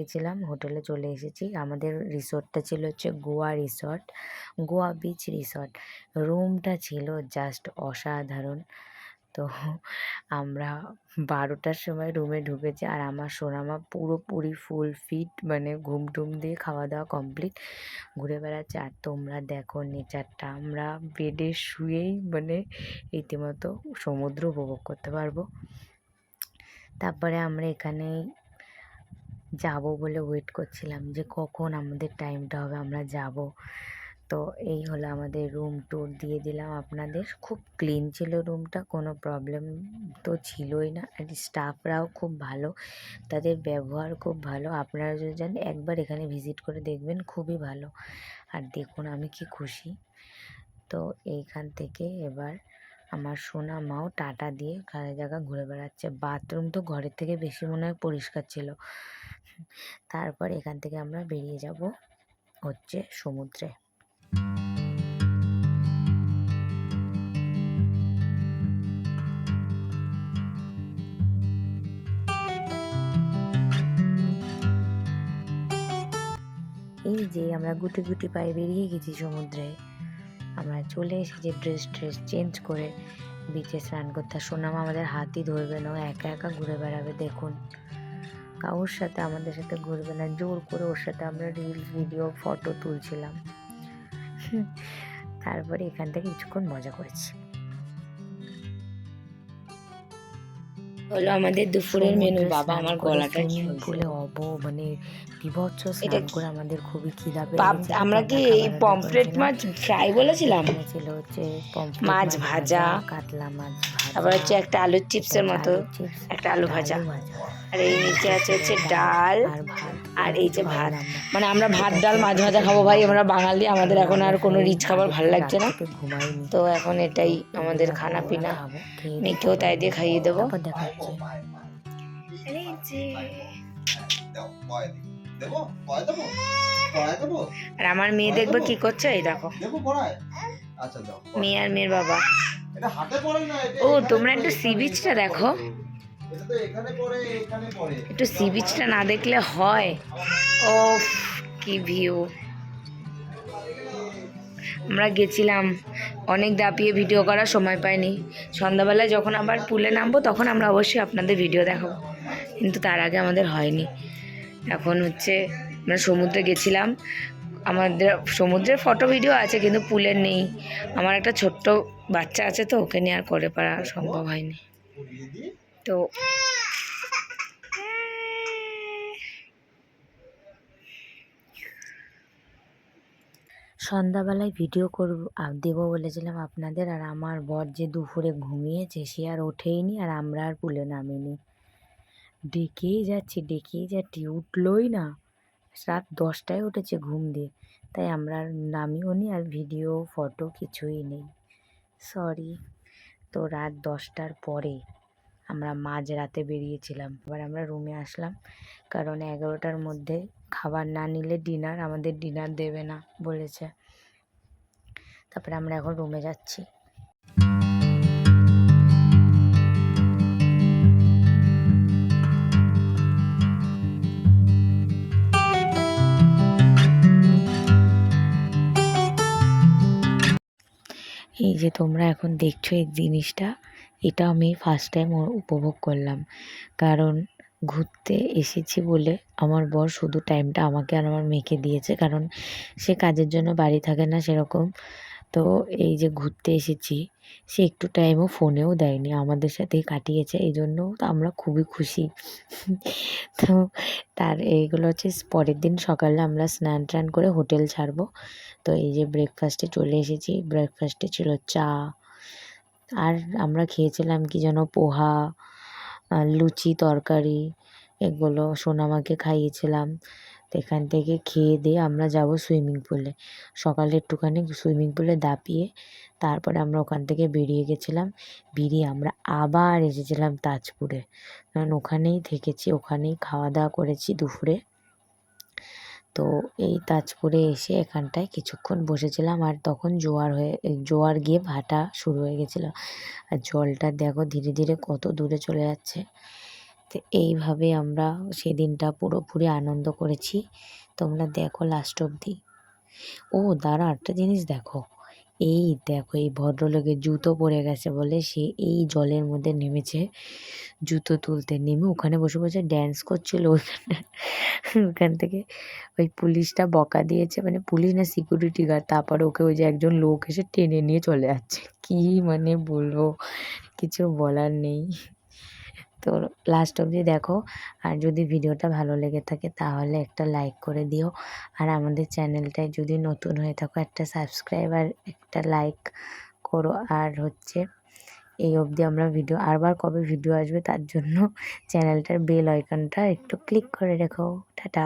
গেছিলাম, হোটেলে চলে এসেছি। আমাদের রিসর্টটা ছিল হচ্ছে Goa resort, Goa beach resort. রুমটা ছিল জাস্ট অসাধারণ। তো আমরা 12টার সময় রুমে ঢুকেছি, আর আমার সোনামা পুরোপুরি ফুল ফিট, মানে ঘুম টুম দিয়ে খাওয়া দাওয়া কমপ্লিট, ঘুরে বেড়াচ্ছে। আর তোমরা দেখো নেচারটা, আমরা বেডে শুয়েই মানে রীতিমতো সমুদ্র উপভোগ করতে পারবো। তারপরে আমরা এখানে যাব বলে ওয়েট করছিলাম যে কখন আমাদের টাইমটা হবে, আমরা যাব। তো এই হলো আমাদের রুম ট্যুর দিয়ে দিলাম আপনাদের। খুব ক্লিন ছিল রুমটা, কোনো প্রবলেম তো ছিলই না। আর স্টাফরাও খুব ভালো, তাদের ব্যবহার খুব ভালো। আপনারা যদি যান একবার এখানে ভিজিট করে দেখবেন, খুবই ভালো। আর দেখুন আমি কি খুশি। তো এইখান থেকে এবার আমার সোনা মাও টাটা দিয়ে সারা জায়গা ঘুরে বেড়াচ্ছে। বাথরুম তো ঘরের থেকে বেশি মনে হয় পরিষ্কার ছিল। তারপর এখান থেকে আমরা বেরিয়ে যাব হচ্ছে সমুদ্রে। এই যে আমরা গুটি গুটি পায়ে বেরিয়ে গেছি সমুদ্রে। আমরা চলে এসেছি ড্রেস চেঞ্জ করে বিচে স্নান করতে। সোনামা আমাদের হাতই ধরবে না, একা একা ঘুরে বেড়াবে। দেখুন, কারোর সাথে আমাদের সাথে ঘুরবে না, জোর করে ওর সাথে আমরা রিলস ভিডিও ফটো তুলছিলাম। তারপরে এখান থেকে কিছুক্ষণ মজা করেছি। হলো আমাদের দুপুরের মেনু। বাবা আমার গলাটা কি পুলে মানে বিভৎস স্নান করে আমাদের খুবই খিদা পেয়ে গেছে। আমরা কি এই পমফ্রেট মাছ ফ্রাই বলেছিলাম, ছিল হচ্ছে মাছ ভাজা, কাতলা মাছ ভাজা, তারপর হচ্ছে একটা আলুর চিপসের মতো একটা আলু ভাজা, আর এই নিচে আছে হচ্ছে ডাল, আর এই যে ভাত। মানে আমরা ভাত ডাল মাছ ভাজা খাবো ভাই, আমরা বাঙালি, আমাদের এখন আর কোনো রিচ খাবার ভালো লাগছে না। তো এখন এটাই আমাদের খানা পিনা, মেয়েকেও তাই দিয়ে খাইয়ে দেবো। আর আমার মেয়ে দেখবে কি করছে, এই দেখো মেয়ে আর মেয়ের বাবা। ও তোমরা একটু সি বিচটা দেখো, একটু সি বিচটা না দেখলে হয়? ও কি ভিউ! আমরা গেছিলাম, অনেক দাপিয়ে ভিডিও করার সময় পাইনি। সন্ধ্যাবেলায় যখন আবার পুলে নামবো তখন আমরা অবশ্যই আপনাদের ভিডিও দেখাবো, কিন্তু তার আগে আমাদের হয়নি। এখন হচ্ছে আমরা সমুদ্রে গেছিলাম, আমাদের সমুদ্রের ফটো ভিডিও আছে কিন্তু পুলের নেই। আমার একটা ছোট্ট বাচ্চা আছে, তো ওকে নিয়ে আর করে পারা সম্ভব হয়নি। তো সন্ধ্যাবেলায় ভিডিও দেবো বলেছিলাম আপনাদের। আর আমার বর যে দুপুরে ঘুমিয়েছে, সে আর ওঠেইনি, আর আমরা আর পুলে নামিনি। ডেকেই যাচ্ছি, উঠলোই না। রাত 10টায় উঠেছে ঘুম দিয়ে, তাই আমরা আর নামিও নি, আর ভিডিও ফটো কিছুই নেই, সরি। তো রাত 10টার পরে আমরা মাঝরাতে বেরিয়েছিলাম। এবার আমরা রুমে আসলাম, কারণ 11টার মধ্যে খাবার না নিলে আমাদের ডিনার দেবে না বলেছে। তারপরে আমরা এখন রুমে যাচ্ছি। এই যে তোমরা এখন দেখছো এই জিনিসটা, এটা আমি ফার্স্ট টাইম উপভোগ করলাম। কারণ ঘুরতে এসেছি বলে আমার বর শুধু টাইমটা আমাকে আর আমার মেয়েকে দিয়েছে, কারণ সে কাজের জন্য বাড়ি থাকে না সেরকম। তো এই যে ঘুরতে এসেছি, সে একটু টাইমও ফোনেও দেয়নি, আমাদের সাথেই কাটিয়েছে। এই জন্য আমরা খুবই খুশি। তো এইগুলো হচ্ছে পরের দিন সকালে আমরা স্নান টান করে হোটেল ছাড়বো। তো এই যে ব্রেকফাস্টে চলে এসেছি। ব্রেকফাস্টে ছিল চা, আর আমরা খেয়েছিলাম কি যেন পোহা, লুচি, তরকারি, এগুলো সোনামাকে খাইয়েছিলাম। তো এখান থেকে খেয়ে দিয়ে আমরা যাব সুইমিং পুলে। সকালে একটুখানি সুইমিং পুলে দাপিয়ে তারপরে আমরা ওখান থেকে বেরিয়ে গেছিলাম। বেরিয়ে আমরা আবার এসেছিলাম তাজপুরে, কারণ ওখানেই থেকেছি, ওখানেই খাওয়া দাওয়া করেছি দুপুরে। তো এই তাজপুরে এসে এখানটায় কিছুক্ষণ বসেছিলাম, আর তখন জোয়ার গিয়ে ভাটা শুরু হয়ে গেছিলো। আর জলটা দেখো ধীরে ধীরে কত দূরে চলে যাচ্ছে। তো এইভাবে আমরা সেদিনটা পুরোপুরি আনন্দ করেছি। তোমরা দেখো লাস্ট অবধি। ও দাঁড়া, একটা জিনিস দেখো, এই দেখো এই ভদ্রলোকের জুতো পড়ে গেছে বলে সে এই জলের মধ্যে নেমেছে জুতো তুলতে, নেমে ওখানে বসে বসে ড্যান্স করছিল ওইখানে। ওখান থেকে ওই পুলিশটা বকা দিয়েছে, মানে পুলিশ না সিকিউরিটি গার্ড, তারপরে ওকে ওই যে একজন লোক এসে টেনে নিয়ে চলে যাচ্ছে। কি মানে বলবো, কিছু বলার নেই। তো লাস্ট অবধি দেখো, আর যদি ভিডিওটা ভালো লেগে থাকে তাহলে একটা লাইক করে দিও, আর আমাদের চ্যানেলটায় যদি নতুন হয়ে থাকো একটা সাবস্ক্রাইব আর একটা লাইক করো। আর হচ্ছে এই অবধি আমরা ভিডিও আবার কবে ভিডিও আসবে তার জন্য চ্যানেলটার বেল আইকনটা একটু ক্লিক করে রেখো। টাটা।